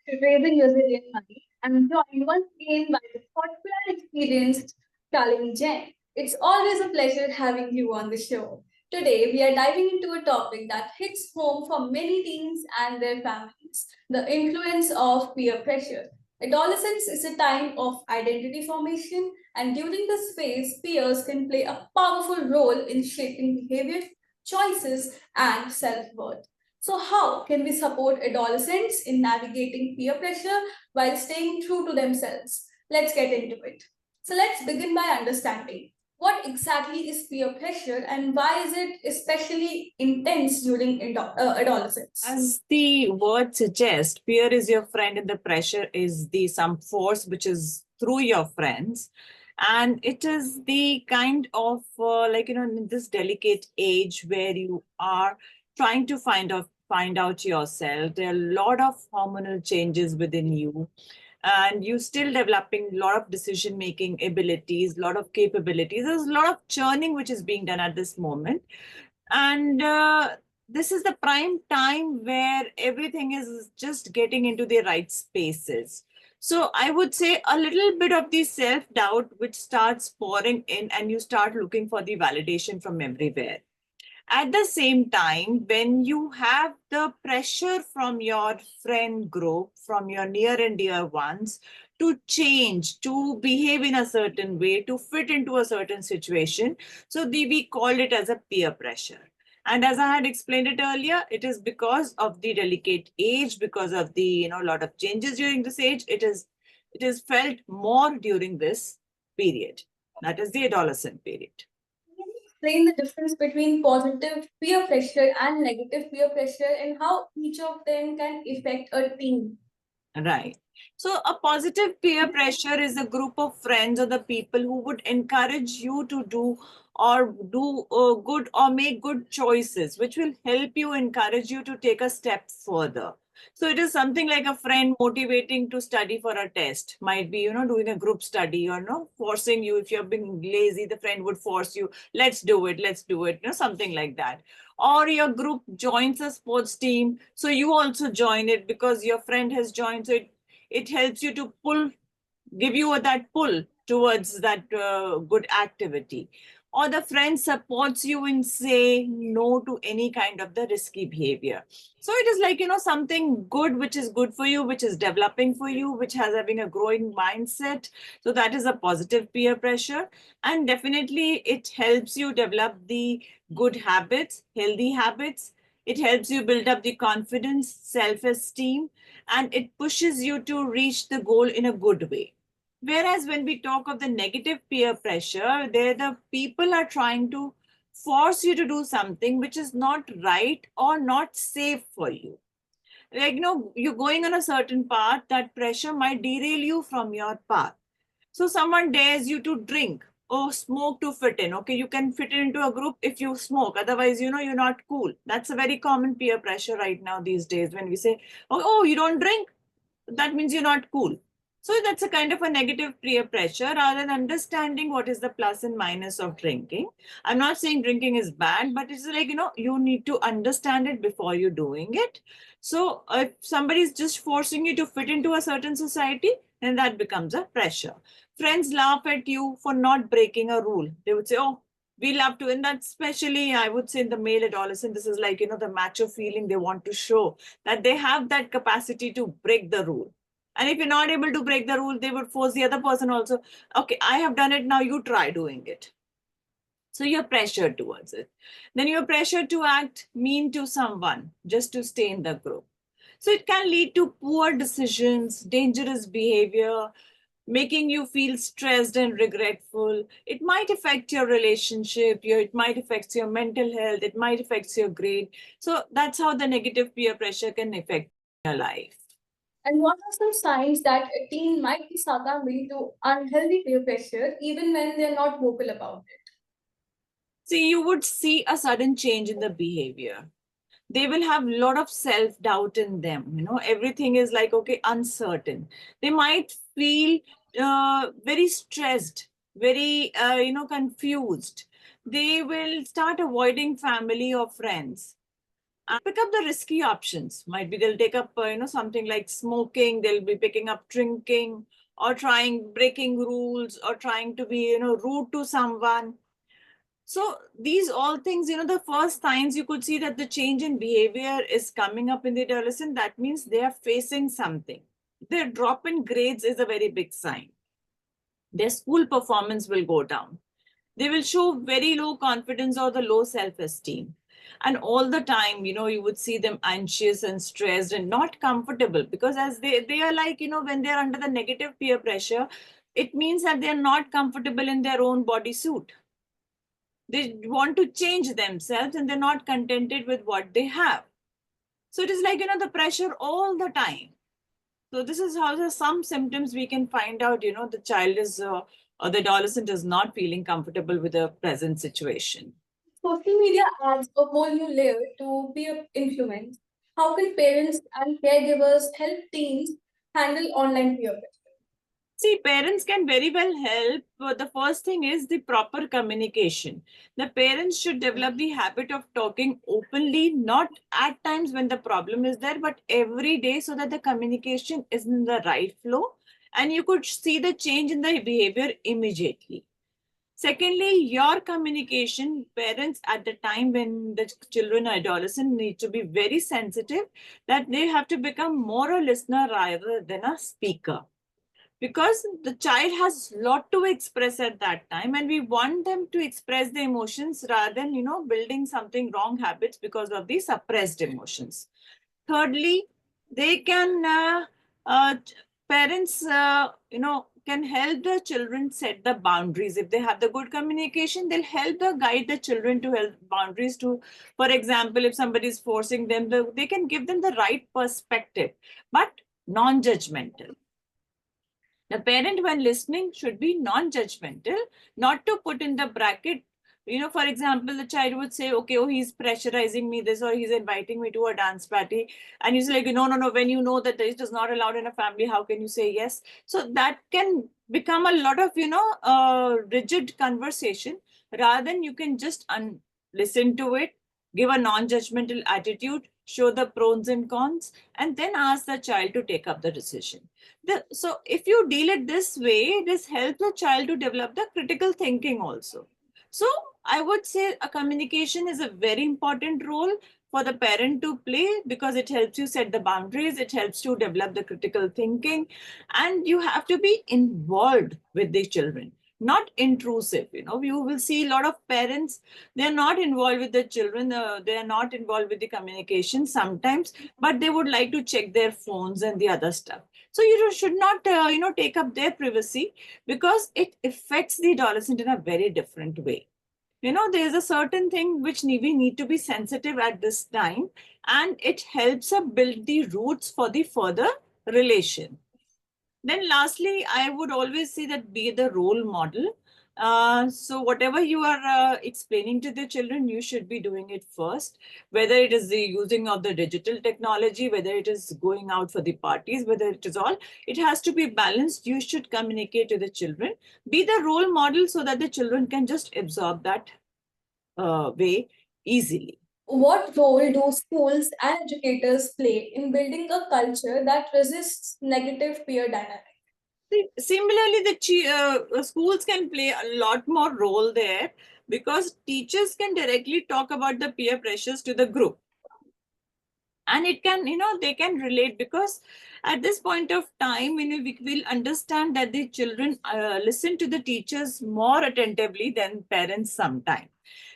Raising Resilient Money. I'm joined once again by the thoughtful and experienced Shalini Jain. It's always a pleasure having you on the show. Today, we are diving into a topic that hits home for many teens and their families, the influence of peer pressure. Adolescence is a time of identity formation, and during this phase, peers can play a powerful role in shaping behavior, choices, and self worth. So, how can we support adolescents in navigating peer pressure while staying true to themselves? Let's get into it. So, let's begin by understanding what exactly is peer pressure and why is it especially intense during adolescence? As the word suggests, peer is your friend and the pressure is the some force which is through your friends. And it is the kind of in this delicate age where you are trying to find out yourself. There are a lot of hormonal changes within you, and you still developing a lot of decision making abilities, a lot of capabilities. There's a lot of churning which is being done at this moment, and this is the prime time where everything is just getting into the right spaces. So I would say a little bit of the self doubt which starts pouring in, and you start looking for the validation from everywhere. At the same time, when you have the pressure from your friend group, from your near and dear ones, to change, to behave in a certain way, to fit into a certain situation, so we call it as a peer pressure. And as I had explained it earlier, it is because of the delicate age, because of the lot of changes during this age. It is felt more during this period. That is the adolescent period. Explain the difference between positive peer pressure and negative peer pressure and how each of them can affect a teen. Right. So a positive peer pressure is a group of friends or the people who would encourage you to do good or make good choices, which will help you, encourage you to take a step further. So it is something like a friend motivating to study for a test. Might be, doing a group study, or forcing you. If you're being lazy, the friend would force you, let's do it, something like that. Or your group joins a sports team, so you also join it because your friend has joined. So it helps you to give you that pull towards that good activity. Or the friend supports you in saying no to any kind of the risky behavior. So it is like, something good, which is good for you, which is developing for you, which has having a growing mindset. So that is a positive peer pressure. And definitely it helps you develop the good habits, healthy habits. It helps you build up the confidence, self-esteem, and it pushes you to reach the goal in a good way. Whereas when we talk of the negative peer pressure, there the people are trying to force you to do something which is not right or not safe for you. Like, you're going on a certain path, that pressure might derail you from your path. So someone dares you to drink or smoke to fit in. Okay, you can fit into a group if you smoke. Otherwise, you're not cool. That's a very common peer pressure right now these days when we say, oh, you don't drink, that means you're not cool. So that's a kind of a negative peer pressure rather than understanding what is the plus and minus of drinking. I'm not saying drinking is bad, but it's like, you need to understand it before you're doing it. So if somebody is just forcing you to fit into a certain society, then that becomes a pressure. Friends laugh at you for not breaking a rule. They would say, oh, we love to, and that's especially, I would say, in the male adolescent, this is like, the macho feeling they want to show that they have that capacity to break the rule. And if you're not able to break the rule, they would force the other person also, okay, I have done it, now you try doing it. So you're pressured towards it. Then you're pressured to act mean to someone just to stay in the group. So it can lead to poor decisions, dangerous behavior, making you feel stressed and regretful. It might affect your relationship, it might affect your mental health, it might affect your grade. So that's how the negative peer pressure can affect your life. And what are some signs that a teen might be succumbing to unhealthy peer pressure even when they're not vocal about it? See, you would see a sudden change in the behavior. They will have a lot of self-doubt in them. Everything is like, okay, uncertain. They might feel very stressed, very, confused. They will start avoiding family or friends. pick up the risky options. Might be they'll take up, something like smoking, they'll be picking up drinking, or trying breaking rules, or trying to be, rude to someone. So these all things, the first signs you could see that the change in behavior is coming up in the adolescent, that means they are facing something. Their drop in grades is a very big sign. Their school performance will go down. They will show very low confidence or the low self-esteem. And all the time, you would see them anxious and stressed and not comfortable, because as they are like, when they're under the negative peer pressure, it means that they're not comfortable in their own bodysuit. They want to change themselves and they're not contented with what they have. So it is like, the pressure all the time. So this is how the some symptoms we can find out, the child is or the adolescent is not feeling comfortable with the present situation. Social media adds a whole new layer to peer influence. How can parents and caregivers help teens handle online peer pressure? See, parents can very well help. But the first thing is the proper communication. The parents should develop the habit of talking openly, not at times when the problem is there, but every day, so that the communication is in the right flow and you could see the change in the behavior immediately. Secondly, your communication, parents at the time when the children are adolescent need to be very sensitive, that they have to become more a listener rather than a speaker, because the child has a lot to express at that time and we want them to express the emotions rather than building something wrong habits because of the suppressed emotions. Thirdly, they can parents can help the children set the boundaries. If they have the good communication, they'll help the guide the children to help boundaries to, for example, if somebody is forcing them, they can give them the right perspective but non-judgmental. The parent, when listening, should be non-judgmental, not to put in the bracket. For example, the child would say, okay, oh, he's pressurizing me this, or he's inviting me to a dance party. And he's like, no, no, no, when you know that this is not allowed in a family, how can you say yes? So that can become a lot of, rigid conversation, rather than you can just listen to it, give a non-judgmental attitude, show the pros and cons, and then ask the child to take up the decision. So if you deal it this way, this helps the child to develop the critical thinking also. So I would say a communication is a very important role for the parent to play, because it helps you set the boundaries, it helps to develop the critical thinking, and you have to be involved with the children, not intrusive. You will see a lot of parents, they're not involved with the children, they're not involved with the communication sometimes, but they would like to check their phones and the other stuff. So you should not, take up their privacy, because it affects the adolescent in a very different way. There's a certain thing which we need to be sensitive at this time, and it helps us build the roots for the further relation. Then lastly, I would always say that be the role model. So whatever you are explaining to the children, you should be doing it first, whether it is the using of the digital technology, whether it is going out for the parties, whether it is all, it has to be balanced. You should communicate to the children, be the role model, so that the children can just absorb that way easily. What role do schools and educators play in building a culture that resists negative peer dynamics? Similarly, the schools can play a lot more role there, because teachers can directly talk about the peer pressures to the group, and it can, they can relate, because at this point of time, we will understand that the children listen to the teachers more attentively than parents sometimes.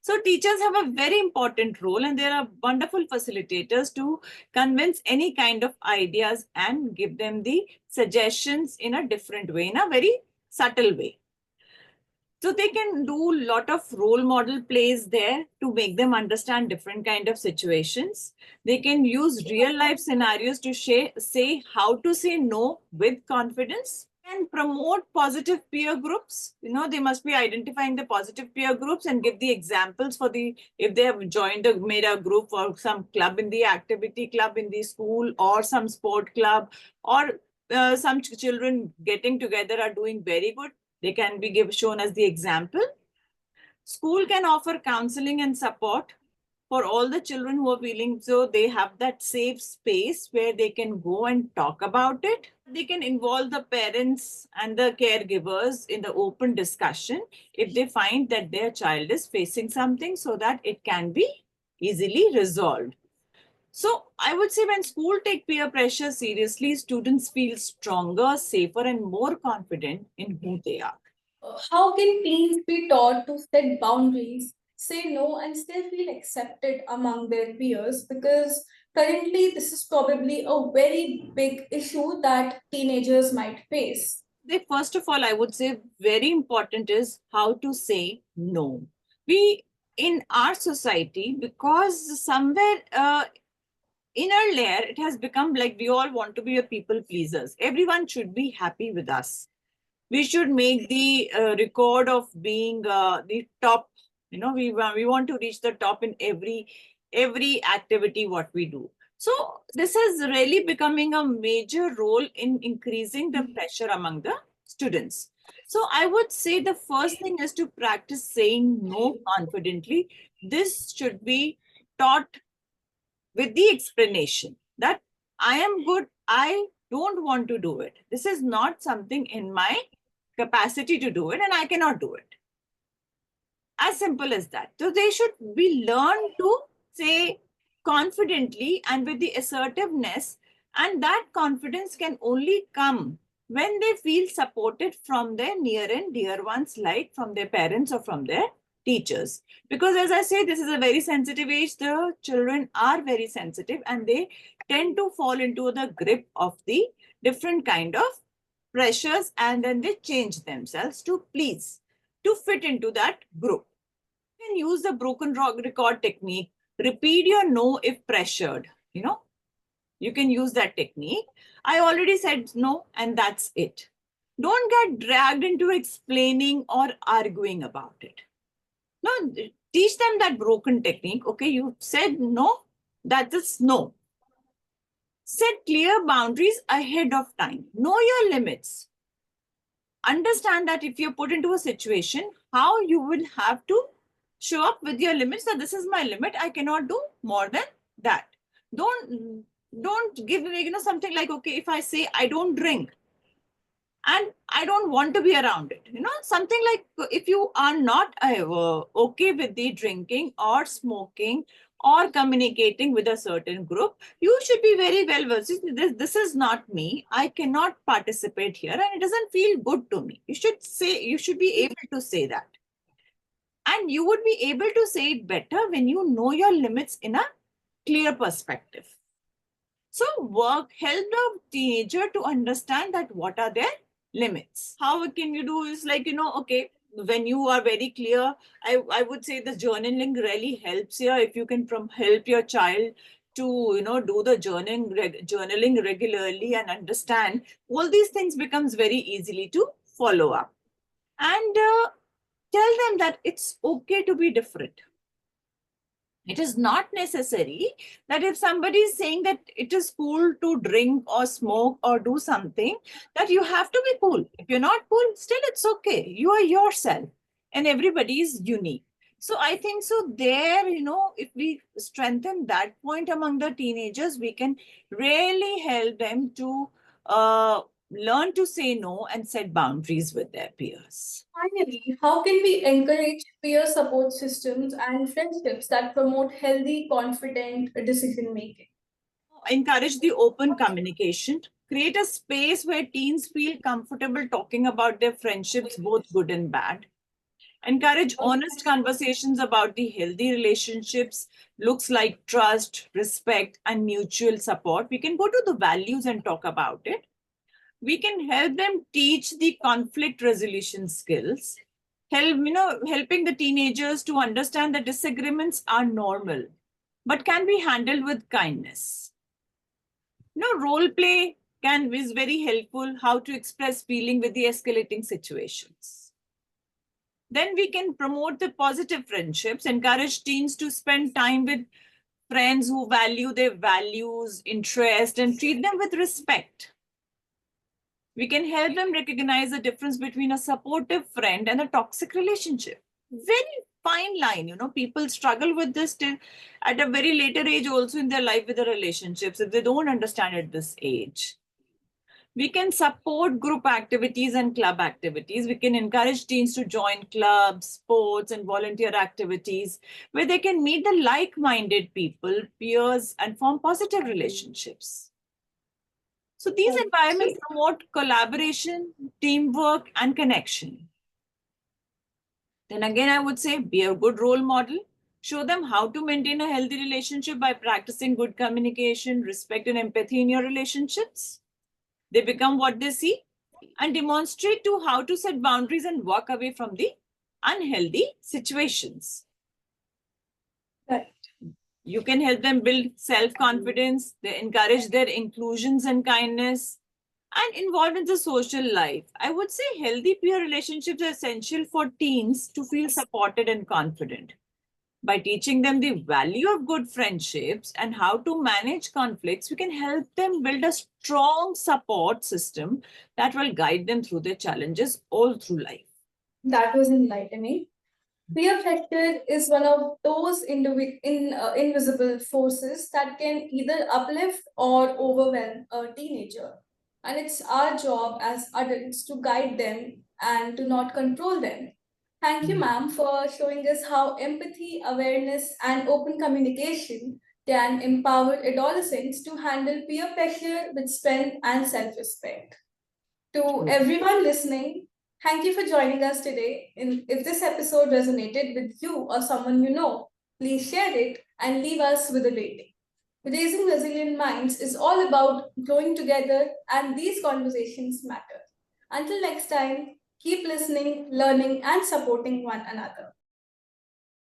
So teachers have a very important role, and there are wonderful facilitators to convince any kind of ideas and give them the suggestions in a different way, in a very subtle way. So they can do a lot of role model plays there to make them understand different kind of situations. They can use real life scenarios to say how to say no with confidence, and promote positive peer groups. They must be identifying the positive peer groups and give the examples for the, if they have made a group or some club in the activity club in the school, or some sport club, or some children getting together are doing very good, they can be shown as the example. School can offer counseling and support. for all the children who are feeling so they have that safe space where they can go and talk about it. They can involve the parents and the caregivers in the open discussion if they find that their child is facing something so that it can be easily resolved. So I would say when school take peer pressure seriously, students feel stronger, safer, and more confident in who they are. How can teens be taught to set boundaries, say no, and still feel accepted among their peers? Because currently, this is probably a very big issue that teenagers might face. First of all, I would say very important is how to say no. We in our society, because somewhere in our layer, it has become like we all want to be a people pleasers. Everyone should be happy with us. We should make the record of being the top. We want to reach the top in every activity what we do. So this is really becoming a major role in increasing the pressure among the students. So I would say the first thing is to practice saying no confidently. This should be taught with the explanation that I am good, I don't want to do it. This is not something in my capacity to do it, and I cannot do it. As simple as that. So they should be learned to say confidently and with the assertiveness, and that confidence can only come when they feel supported from their near and dear ones, like from their parents or from their teachers. Because as I say, this is a very sensitive age. The children are very sensitive and they tend to fall into the grip of the different kind of pressures, and then they change themselves to please, to fit into that group. You can use the broken record technique. Repeat your no if pressured. You can use that technique. I already said no, and that's it. Don't get dragged into explaining or arguing about it. No, teach them that broken technique. Okay, you said no, that is no. Set clear boundaries ahead of time. Know your limits. Understand that if you're put into a situation, how you will have to show up with your limits, that this is my limit, I cannot do more than that. Don't give something like, okay, if I say I don't drink and I don't want to be around it, something like, if you are not okay with the drinking or smoking or communicating with a certain group, you should be very well versed. This is not me. I cannot participate here and it doesn't feel good to me. You should be able to say that. And you would be able to say it better when you know your limits in a clear perspective. So help the teenager to understand that what are their limits. How can you do is like, okay, when you are very clear, I would say the journaling really helps here. If you can help your child to, do the journaling regularly and understand, all these things becomes very easily to follow up. And tell them that it's okay to be different. It is not necessary that if somebody is saying that it is cool to drink or smoke or do something, that you have to be cool. If you're not cool, still it's okay. You are yourself and everybody is unique. So I think so there, if we strengthen that point among the teenagers, we can really help them to learn to say no and set boundaries with their peers. Finally, how can we encourage peer support systems and friendships that promote healthy, confident decision making? Encourage the open communication. Create a space where teens feel comfortable talking about their friendships, both good and bad. Encourage honest conversations about the healthy relationships, looks like trust, respect, and mutual support. We can go to the values and talk about it. We can help them teach the conflict resolution skills. Helping the teenagers to understand that disagreements are normal, but can be handled with kindness. Role play is very helpful, how to express feeling with the escalating situations. Then we can promote the positive friendships, encourage teens to spend time with friends who value their values, interest, and treat them with respect. We can help them recognize the difference between a supportive friend and a toxic relationship. Very fine line. People struggle with this till at a very later age also in their life with the relationships if they don't understand at this age. We can support group activities and club activities. We can encourage teens to join clubs, sports, and volunteer activities where they can meet the like-minded people, peers, and form positive relationships. So these environments promote collaboration, teamwork, and connection. Then again, I would say be a good role model. Show them how to maintain a healthy relationship by practicing good communication, respect, and empathy in your relationships. They become what they see, and demonstrate to how to set boundaries and walk away from the unhealthy situations. Right. You can help them build self-confidence. They encourage their inclusions and kindness, and involved in the social life. I would say healthy peer relationships are essential for teens to feel supported and confident. By teaching them the value of good friendships and how to manage conflicts, we can help them build a strong support system that will guide them through their challenges all through life. That was enlightening. Peer pressure is one of those invisible forces that can either uplift or overwhelm a teenager. And it's our job as adults to guide them and to not control them. Thank you, ma'am, for showing us how empathy, awareness, and open communication can empower adolescents to handle peer pressure with strength and self respect. To everyone listening, thank you for joining us today. If this episode resonated with you or someone you know, please share it and leave us with a rating. Raising resilient minds is all about growing together, and these conversations matter. Until next time, keep listening, learning, and supporting one another.